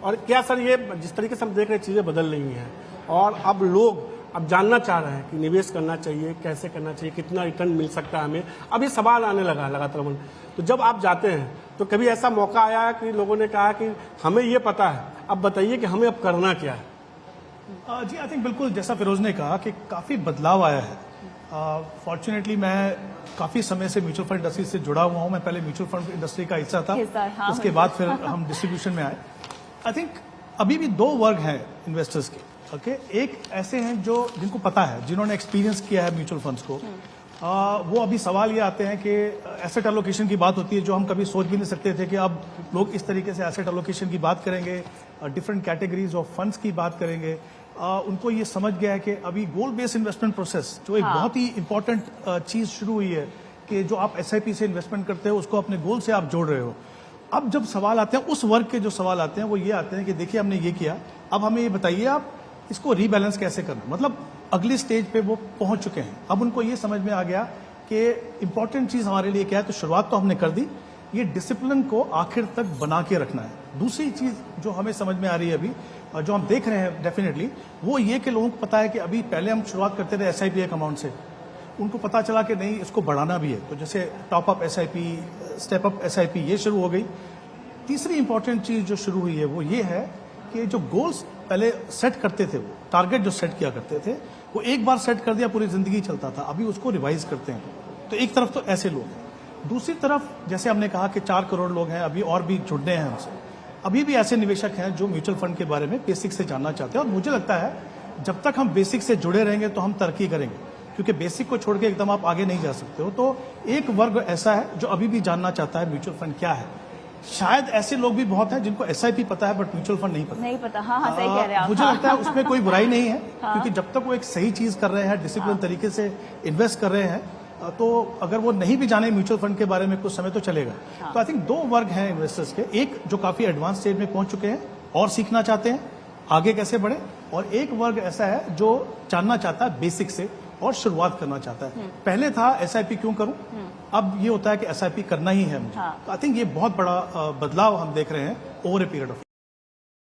और क्या सर ये जिस तरीके से हम देख रहे हैं चीज़ें बदल रही हैं और अब लोग अब जानना चाह रहे हैं कि निवेश करना चाहिए, कैसे करना चाहिए, कितना रिटर्न मिल सकता है हमें, अब ये सवाल आने लगा है लगातार। तो जब आप जाते हैं तो कभी ऐसा मौका आया है कि लोगों ने कहा कि हमें ये पता है, अब बताइए कि हमें अब करना क्या है? जी, आई थिंक बिल्कुल जैसा फिरोज ने कहा कि काफ़ी बदलाव आया है। फॉर्चुनेटली मैं काफ़ी समय से म्यूचुअल फंड इंडस्ट्री से जुड़ा हुआ हूँ। मैं पहले म्यूचुअल फंड इंडस्ट्री का हिस्सा था, हाँ, उसके बाद फिर हम डिस्ट्रीब्यूशन में आए। आई थिंक अभी भी दो वर्ग हैं इन्वेस्टर्स के। ओके, एक ऐसे हैं जो जिनको पता है, जिन्होंने एक्सपीरियंस किया है म्यूचुअल फंड्स को। वो अभी सवाल ये आते हैं कि एसेट एलोकेशन की बात होती है, जो हम कभी सोच भी नहीं सकते थे कि अब लोग इस तरीके से एसेट एलोकेशन की बात करेंगे, डिफरेंट कैटेगरीज ऑफ फंड्स की बात करेंगे। उनको ये समझ गया है कि अभी गोल बेस्ड इन्वेस्टमेंट प्रोसेस जो एक बहुत ही इंपॉर्टेंट चीज शुरू हुई है कि जो आप एसआईपी से इन्वेस्टमेंट करते हो उसको अपने गोल से आप जोड़ रहे हो। अब जब सवाल आते हैं, उस वर्ग के जो सवाल आते हैं वो ये आते हैं कि देखिए हमने ये किया, अब हमें ये बताइए आप इसको रीबैलेंस कैसे करना, मतलब अगली स्टेज पे वो पहुंच चुके हैं। अब उनको ये समझ में आ गया कि इंपॉर्टेंट चीज हमारे लिए क्या है। तो शुरुआत तो हमने कर दी, ये डिसिप्लिन को आखिर तक बना के रखना है। दूसरी चीज जो हमें समझ में आ रही है अभी, जो हम देख रहे हैं डेफिनेटली, वो ये कि लोगों को पता है कि अभी पहले हम शुरुआत करते थे एसआईपी एक अमाउंट से, उनको पता चला कि नहीं इसको बढ़ाना भी है। तो जैसे top up SIP, step up SIP ये शुरू हो गई। तीसरी इंपॉर्टेंट चीज जो शुरू हुई है वो ये है कि जो गोल्स पहले सेट करते थे, वो टारगेट जो सेट किया करते थे, वो एक बार सेट कर दिया पूरी जिंदगी चलता था, अभी उसको रिवाइज करते हैं। तो एक तरफ तो ऐसे लोग हैं, दूसरी तरफ जैसे हमने कहा कि 4 करोड़ लोग हैं, अभी और भी जुड़ने हैं हमसे। अभी भी ऐसे निवेशक हैं जो म्यूचुअल फंड के बारे में बेसिक से जानना चाहते हैं। और मुझे लगता है जब तक हम बेसिक से जुड़े रहेंगे तो हम तरक्की करेंगे, क्योंकि बेसिक को छोड़ के एकदम आप आगे नहीं जा सकते हो। तो एक वर्ग ऐसा है जो अभी भी जानना चाहता है म्यूचुअल फंड क्या है। शायद ऐसे लोग भी बहुत हैं जिनको एसआईपी पता है बट म्यूचुअल फंड नहीं पता। हाँ, सही कह रहे हैं आप। मुझे लगता है उसमें कोई बुराई नहीं है, क्योंकि जब तक वो एक सही चीज कर रहे हैं, डिसिप्लिन तरीके से इन्वेस्ट कर रहे हैं, तो अगर वो नहीं भी जाने म्यूचुअल फंड के बारे में कुछ समय तो चलेगा। तो आई थिंक दो वर्ग हैं इन्वेस्टर्स के, एक जो काफी एडवांस स्टेज में पहुंच चुके हैं और सीखना चाहते हैं आगे कैसे बढ़े, और एक वर्ग ऐसा है जो जानना चाहता है बेसिक से और शुरुआत करना चाहता है। पहले था एसआईपी क्यों करूं, अब ये होता है कि एसआईपी करना ही है मुझे। आई थिंक ये बहुत बड़ा बदलाव हम देख रहे हैं ओवर ए पीरियड ऑफ